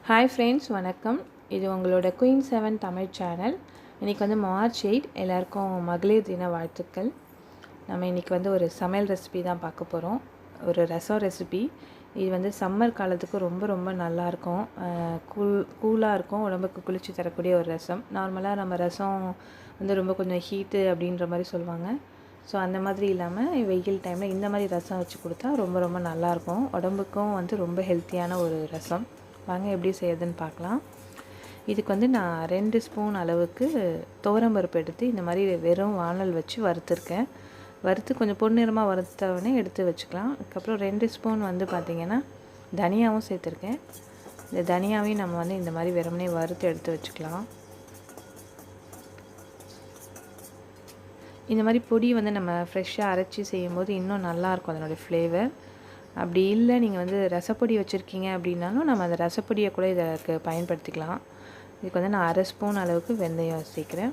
Hi friends, வணக்கம். இது உங்களோட குயின் 7 தமிழ் சேனல். இன்றைக்கி வந்து மார்ச் 8 எல்லாருக்கும் மகளிர் தின வாழ்த்துக்கள். நம்ம இன்றைக்கி வந்து ஒரு சமையல் ரெசிபி தான் பார்க்க போகிறோம். ஒரு ரசம் ரெசிபி. இது வந்து சம்மர் காலத்துக்கு ரொம்ப ரொம்ப நல்லாயிருக்கும். கூலாக இருக்கும், உடம்புக்கு குளிர்ச்சி தரக்கூடிய ஒரு ரசம். நார்மலாக நம்ம ரசம் வந்து ரொம்ப கொஞ்சம் ஹீட்டு அப்படின்ற மாதிரி சொல்லுவாங்க. ஸோ அந்த மாதிரி இல்லாமல் வெயில் டைமில் இந்த மாதிரி ரசம் வச்சு கொடுத்தா ரொம்ப ரொம்ப நல்லாயிருக்கும். உடம்புக்கும் வந்து ரொம்ப ஹெல்த்தியான ஒரு ரசம். வாங்க எப்படி செய்யறதுன்னு பார்க்கலாம். இதுக்கு வந்து நான் 2 ஸ்பூன் அளவுக்கு துவரம்பருப்பு எடுத்து இந்த மாதிரி வெறும் வானல் வச்சு வறுத்துருக்கேன். வறுத்து கொஞ்சம் பொன்னிறமாக வறுத்தவொடனே எடுத்து வச்சுக்கலாம். அதுக்கப்புறம் 2 ஸ்பூன் வந்து பார்த்திங்கன்னா தனியாவும் சேர்த்துருக்கேன். இந்த தனியாவையும் நம்ம வந்து இந்த மாதிரி வெறுமனே வறுத்து எடுத்து வச்சுக்கலாம். இந்த மாதிரி பொடி வந்து நம்ம ஃப்ரெஷ்ஷாக அரைச்சி செய்யும்போது இன்னும் நல்லாயிருக்கும் அதனுடைய ஃப்ளேவர். அப்படி இல்லை நீங்கள் வந்து ரசப்பொடி வச்சுருக்கீங்க அப்படின்னாலும் நம்ம அந்த ரசப்பொடியை கூட இதற்கு பயன்படுத்திக்கலாம். இதுக்கு வந்து நான் 1/2 ஸ்பூன் அளவுக்கு வெந்தயம் சேர்க்குறேன்.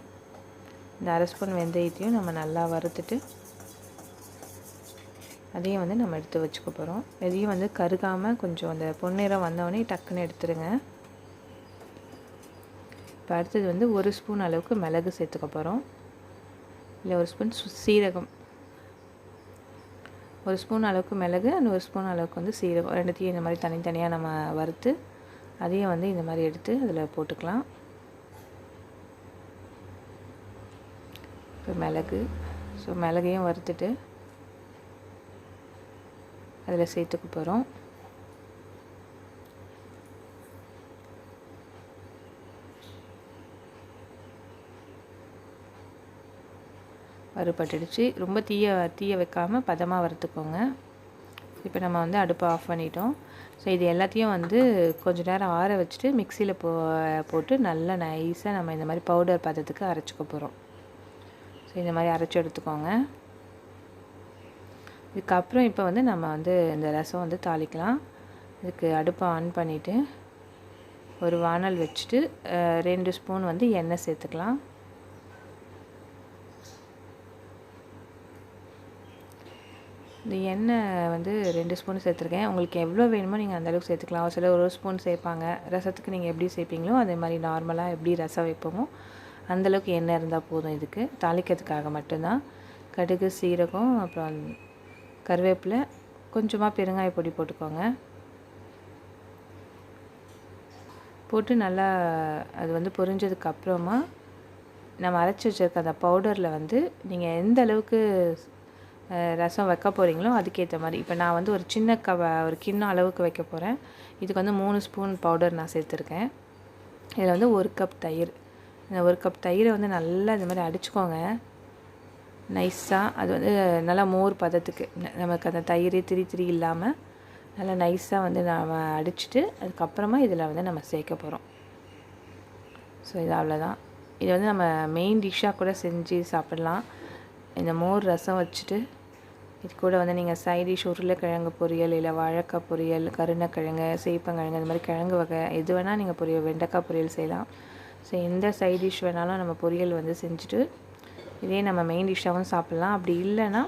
இந்த 1/2 ஸ்பூன் வெந்தயத்தையும் நம்ம நல்லா வறுத்துட்டு அதையும் வந்து நம்ம எடுத்து வச்சுக்க போகிறோம். எதையும் வந்து கருகாமல் கொஞ்சம் அந்த பொன்னிறம் வந்தவொடனே டக்குன்னு எடுத்துருங்க. இப்போ அடுத்தது வந்து 1 ஸ்பூன் அளவுக்கு மிளகு சேர்த்துக்க போகிறோம். இல்லை 1 ஸ்பூன் சீரகம், 1 ஸ்பூன் அளவுக்கு மிளகு அண்ட் 1 ஸ்பூன் அளவுக்கு வந்து சீரகம், ரெண்டுத்தையும் இந்த மாதிரி தனித்தனியாக நம்ம வறுத்து அதையும் வந்து இந்த மாதிரி எடுத்து அதில் போட்டுக்கலாம். இப்போ மிளகு, ஸோ மிளகையும் வறுத்துட்டு அதில் சேர்த்துக்க போகிறோம். வறுபட்டுடுச்சு. ரொம்ப தீய வைக்காமல் பதமாக வறுத்துக்கோங்க. இப்போ நம்ம வந்து அடுப்பை ஆஃப் பண்ணிட்டோம். ஸோ இது எல்லாத்தையும் வந்து கொஞ்சம் நேரம் ஆற வச்சுட்டு மிக்சியில் போட்டு நல்லா நைஸாக நம்ம இந்த மாதிரி பவுடர் பதத்துக்கு அரைச்சிக்க போகிறோம். ஸோ இந்த மாதிரி அரைச்சி எடுத்துக்கோங்க. இதுக்கப்புறம் இப்போ வந்து நம்ம வந்து இந்த ரசம் வந்து தாளிக்கலாம். இதுக்கு அடுப்பை ஆன் பண்ணிவிட்டு ஒரு வானல் வச்சுட்டு 2 ஸ்பூன் வந்து எண்ணெய் சேர்த்துக்கலாம். இந்த எண்ணெய் வந்து 2 ஸ்பூன் சேர்த்துருக்கேன். உங்களுக்கு எவ்வளோ வேணுமோ நீங்கள் அந்தளவுக்கு சேர்த்துக்கலாம். ஒரு சிலர் 1 ஸ்பூன் சேர்ப்பாங்க. ரசத்துக்கு நீங்கள் எப்படி சேர்ப்பீங்களோ அதே மாதிரி நார்மலாக எப்படி ரசம் வைப்போமோ அந்தளவுக்கு எண்ணெய் இருந்தால் போதும். இதுக்கு தாளிக்கிறதுக்காக மட்டும்தான். கடுகு, சீரகம், அப்புறம் கருவேப்பிலை, கொஞ்சமாக பெருங்காய பொடி போட்டுக்கோங்க. போட்டு நல்லா அது வந்து பொரிஞ்சதுக்கப்புறமா நம்ம அரைச்சி வச்சுருக்க அந்த பவுடரில் வந்து நீங்கள் எந்த அளவுக்கு ரசம் வைக்க போகிறீங்களோ அதுக்கேற்ற மாதிரி. இப்போ நான் வந்து ஒரு கிண்ணம் அளவுக்கு வைக்க போகிறேன். இதுக்கு வந்து 3 ஸ்பூன் பவுடர் நான் சேர்த்துருக்கேன். இதில் வந்து 1 கப் தயிர். இந்த 1 கப் தயிரை வந்து நல்லா இந்த மாதிரி அடிச்சுக்கோங்க நைஸாக. அது வந்து நல்லா மோர் பதத்துக்கு நமக்கு அந்த தயிர் திரி இல்லாமல் நல்லா நைஸாக வந்து நம்ம அடிச்சுட்டு அதுக்கப்புறமா இதில் வந்து நம்ம சேர்க்க போகிறோம். ஸோ இது அவ்வளோதான். இது வந்து நம்ம மெயின் டிஷ்ஷாக கூட செஞ்சு சாப்பிட்லாம். இந்த மோர் ரசம் வச்சுட்டு இது கூட வந்து நீங்கள் சைட் டிஷ் உருளைக்கிழங்கு பொரியல், இல்லை வாழைக்காய் பொரியல், கருணக்கிழங்கு, சேப்பங்கிழங்கு, இந்த மாதிரி கிழங்கு வகை எது வேணால் நீங்கள் வெண்டைக்காய் பொரியல் செய்யலாம். ஸோ எந்த சைட் டிஷ் வேணாலும் நம்ம பொரியல் வந்து செஞ்சுட்டு இதே நம்ம மெயின் டிஷ்ஷாகவும் சாப்பிட்லாம். அப்படி இல்லைன்னா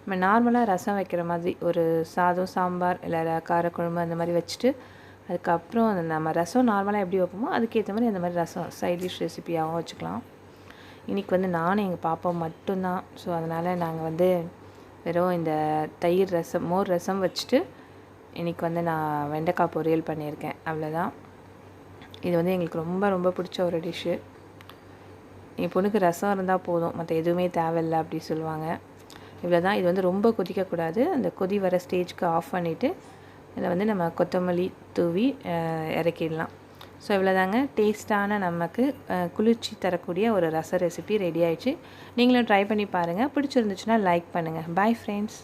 நம்ம நார்மலாக ரசம் வைக்கிற மாதிரி ஒரு சாதம், சாம்பார், இல்லை காரக்குழம்பு அந்த மாதிரி வச்சுட்டு அதுக்கப்புறம் நம்ம ரசம் நார்மலாக எப்படி வைப்போமோ அதுக்கேற்ற மாதிரி அந்த மாதிரி ரசம் சைட் டிஷ் ரெசிபியாகவும் வச்சுக்கலாம். இன்றைக்கி வந்து நானும் எங்கள் பாப்பா மட்டும்தான். ஸோ அதனால் நாங்கள் வந்து வெறும் இந்த மோர் ரசம் வச்சுட்டு இன்றைக்கி வந்து நான் வெண்டைக்காய் பொரியல் பண்ணியிருக்கேன். அவ்வளோதான். இது வந்து எங்களுக்கு ரொம்ப ரொம்ப பிடிச்ச ஒரு டிஷ்ஷு. என் பொண்ணுக்கு ரசம் இருந்தால் போதும், மற்ற எதுவுமே தேவையில்லை அப்படி சொல்லுவாங்க. இவ்வளோதான். இது வந்து ரொம்ப கொதிக்கக்கூடாது. அந்த கொதி வர ஸ்டேஜ்க்கு ஆஃப் பண்ணிவிட்டு இதில் வந்து நம்ம கொத்தமல்லி தூவி இறக்கிடலாம். ஸோ இவ்வளோதாங்க. டேஸ்ட்டான நமக்கு குளிர்ச்சி தரக்கூடிய ஒரு ரச ரெசிபி ரெடி ஆகிடுச்சு. நீங்களும் ட்ரை பண்ணி பாருங்கள். பிடிச்சிருந்துச்சுன்னா லைக் பண்ணுங்கள். Bye friends.